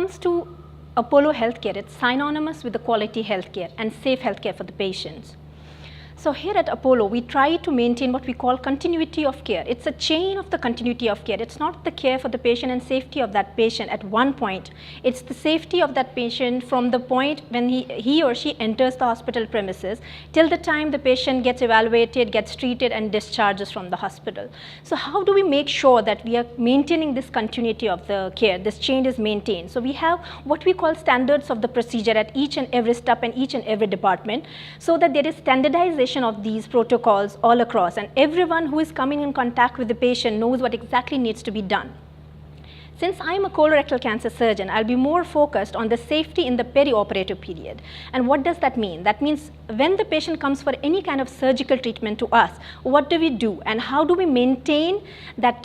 comes to Apollo Healthcare, it's synonymous with the quality healthcare and safe healthcare for the patients. So here at Apollo, we try to maintain what we call continuity of care. It's a chain of the continuity of care. It's not the care for the patient and safety of that patient at one point. It's the safety of that patient from the point when he or she enters the hospital premises till the time the patient gets evaluated, gets treated, and discharges from the hospital. So how do we make sure that we are maintaining this continuity of the care, this chain is maintained? So we have what we call standards of the procedure at each and every step and each and every department, so that there is standardization of these protocols all across, and everyone who is coming in contact with the patient knows what exactly needs to be done. Since I'm a colorectal cancer surgeon, I'll be more focused on the safety in the perioperative period. And what does that mean? That means when the patient comes for any kind of surgical treatment to us, what do we do and how do we maintain that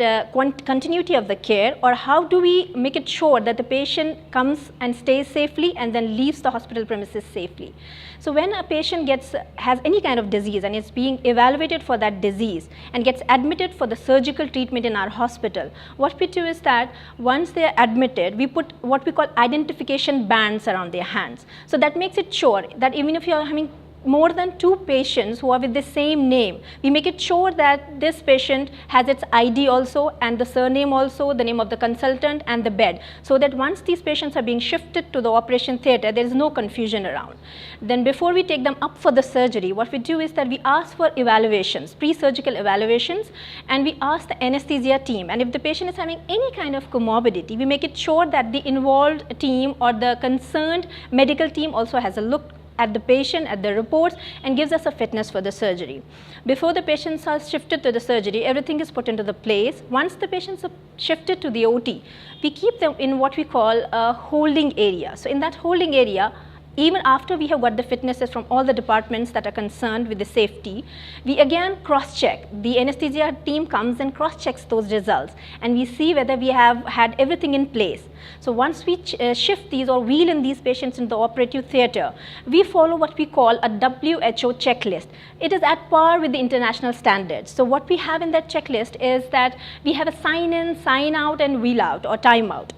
continuity of the care, or how do we make it sure that the patient comes and stays safely and then leaves the hospital premises safely? So when a patient has any kind of disease and is being evaluated for that disease and gets admitted for the surgical treatment in our hospital, what we do is that once they are admitted, we put what we call identification bands around their hands. So that makes it sure that even if you are having more than 2 patients who are with the same name, we make it sure that this patient has its ID also and the surname also, the name of the consultant and the bed, so that once these patients are being shifted to the operation theatre, there is no confusion around. Then before we take them up for the surgery, what we do is that we ask for evaluations, pre-surgical evaluations, and we ask the anesthesia team, and if the patient is having any kind of comorbidity, we make it sure that the involved team or the concerned medical team also has a look at the patient, at the reports, and gives us a fitness for the surgery. Before the patients are shifted to the surgery, everything is put into the place. Once the patients are shifted to the OT, we keep them in what we call a holding area. So in that holding area, even after we have got the fitnesses from all the departments that are concerned with the safety, we again cross-check. The anesthesia team comes and cross-checks those results, and we see whether we have had everything in place. So once we shift these or wheel in these patients in the operative theatre, we follow what we call a WHO checklist. It is at par with the international standards. So what we have in that checklist is that we have a sign in, sign out, and wheel out or time out.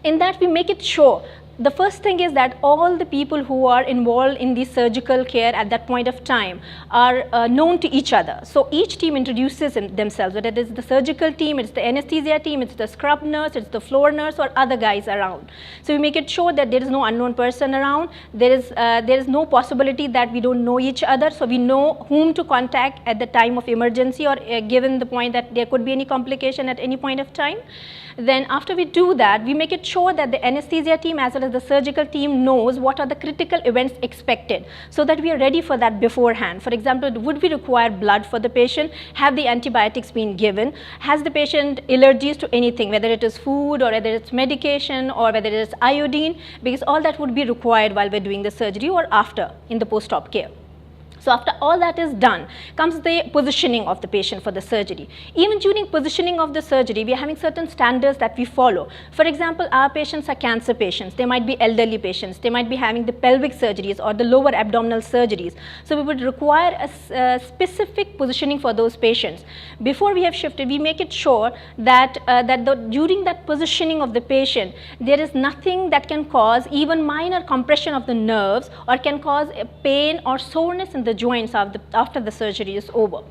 In that we make it sure. The first thing is that all the people who are involved in the surgical care at that point of time are known to each other. So each team introduces themselves, whether it is the surgical team, it's the anesthesia team, it's the scrub nurse, it's the floor nurse, or other guys around. So we make it sure that there is no unknown person around. There is no possibility that we don't know each other. So we know whom to contact at the time of emergency, or given the point that there could be any complication at any point of time. Then after we do that, we make it sure that the anesthesia team as well as the surgical team knows what are the critical events expected, so that we are ready for that beforehand. For example, would we require blood for the patient? Have the antibiotics been given? Has the patient allergies to anything, whether it is food or whether it's medication or whether it is iodine? Because all that would be required while we're doing the surgery or after in the post-op care. So after all that is done, comes the positioning of the patient for the surgery. Even during positioning of the surgery, we are having certain standards that we follow. For example, our patients are cancer patients. They might be elderly patients. They might be having the pelvic surgeries or the lower abdominal surgeries. So we would require a specific positioning for those patients. Before we have shifted, we make it sure that, during that positioning of the patient, there is nothing that can cause even minor compression of the nerves or can cause pain or soreness in the joints after the surgery is over.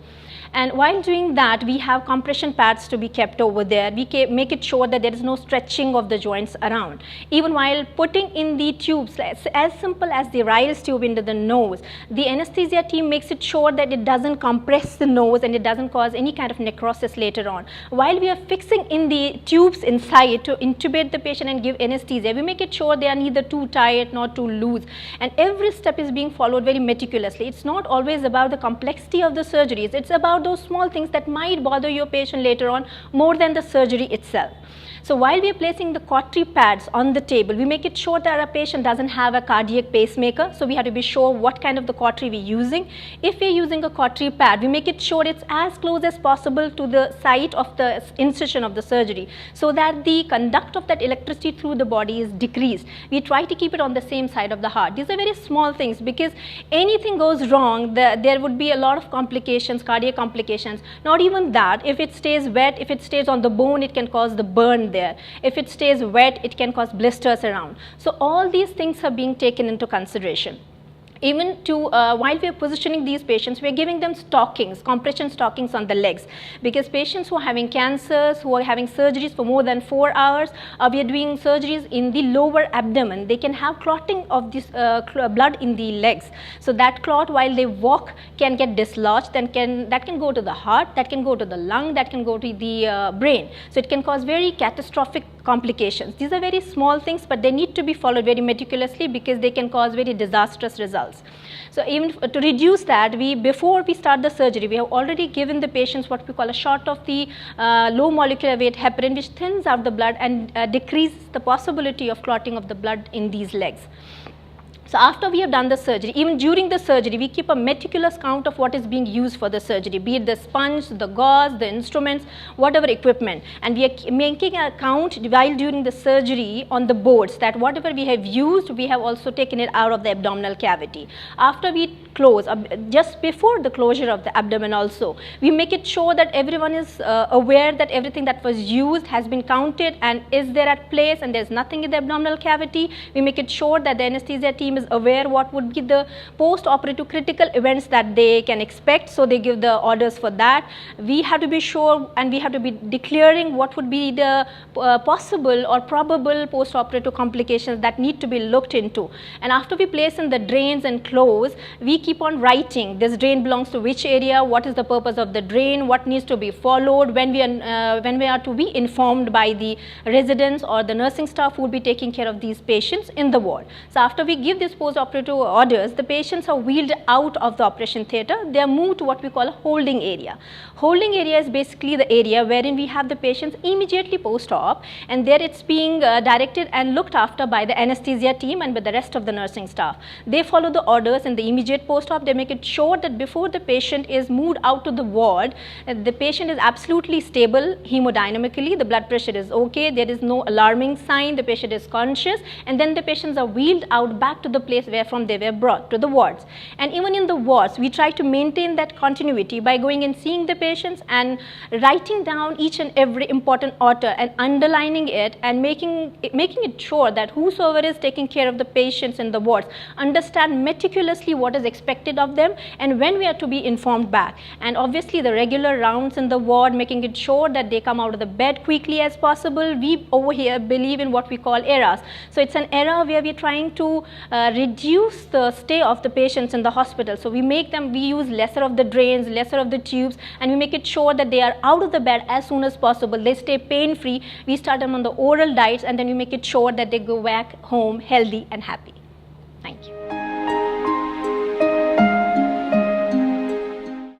And while doing that, we have compression pads to be kept over there. We make it sure that there is no stretching of the joints around. Even while putting in the tubes, as simple as the Ryle's tube into the nose, the anesthesia team makes it sure that it doesn't compress the nose and it doesn't cause any kind of necrosis later on. While we are fixing in the tubes inside to intubate the patient and give anesthesia, we make it sure they are neither too tight nor too loose. And every step is being followed very meticulously. It's not always about the complexity of the surgeries. It's about those small things that might bother your patient later on more than the surgery itself. So while we are placing the cautery pads on the table, we make it sure that our patient doesn't have a cardiac pacemaker. So we have to be sure what kind of the cautery we're using. If we're using a cautery pad, we make it sure it's as close as possible to the site of the incision of the surgery, so that the conduct of that electricity through the body is decreased. We try to keep it on the same side of the heart. These are very small things, because anything goes wrong, there would be a lot of complications, cardiac complications. Not even that, if it stays wet, if it stays on the bone, it can cause the burn there. If it stays wet, it can cause blisters around. So all these things are being taken into consideration. Even to, while we are positioning these patients, we are giving them stockings, compression stockings on the legs, because patients who are having cancers, who are having surgeries for more than 4 hours, we are doing surgeries in the lower abdomen. They can have clotting of this blood in the legs. So that clot, while they walk, can get dislodged, and that can go to the heart, that can go to the lung, that can go to the brain. So it can cause very catastrophic complications. These are very small things, but they need to be followed very meticulously, because they can cause very disastrous results. So even to reduce that, before we start the surgery, we have already given the patients what we call a shot of the low molecular weight heparin, which thins out the blood and decreases the possibility of clotting of the blood in these legs. So after we have done the surgery, even during the surgery, we keep a meticulous count of what is being used for the surgery, be it the sponge, the gauze, the instruments, whatever equipment. And we are making a count while during the surgery on the boards, that whatever we have used, we have also taken it out of the abdominal cavity. After we close, just before the closure of the abdomen also, we make it sure that everyone is aware that everything that was used has been counted and is there at place, and there is nothing in the abdominal cavity. We make it sure that the anesthesia team is aware what would be the post-operative critical events that they can expect, so they give the orders for that. We have to be sure, and we have to be declaring what would be the possible or probable post-operative complications that need to be looked into. And after we place in the drains and close, we keep on writing this drain belongs to which area, what is the purpose of the drain, what needs to be followed, when we are to be informed by the residents or the nursing staff who will be taking care of these patients in the ward. So after we give this post-operative orders, the patients are wheeled out of the operation theatre. They are moved to what we call a holding area. Holding area is basically the area wherein we have the patients immediately post-op, and there it's being directed and looked after by the anesthesia team and by the rest of the nursing staff. They follow the orders in the immediate post-op. They make it sure that before the patient is moved out to the ward, the patient is absolutely stable hemodynamically, the blood pressure is okay, there is no alarming sign, the patient is conscious, and then the patients are wheeled out back to the place where from they were brought to the wards. And even in the wards, we try to maintain that continuity by going and seeing the patients and writing down each and every important order and underlining it and making it sure that whosoever is taking care of the patients in the wards understand meticulously what is expected of them and when we are to be informed back. And obviously the regular rounds in the ward, making it sure that they come out of the bed quickly as possible. We over here believe in what we call eras. So it's an era where we are trying to reduce the stay of the patients in the hospital. So we use lesser of the drains, lesser of the tubes, and we make it sure that they are out of the bed as soon as possible. They stay pain free. We start them on the oral diets, and then we make it sure that they go back home healthy and happy.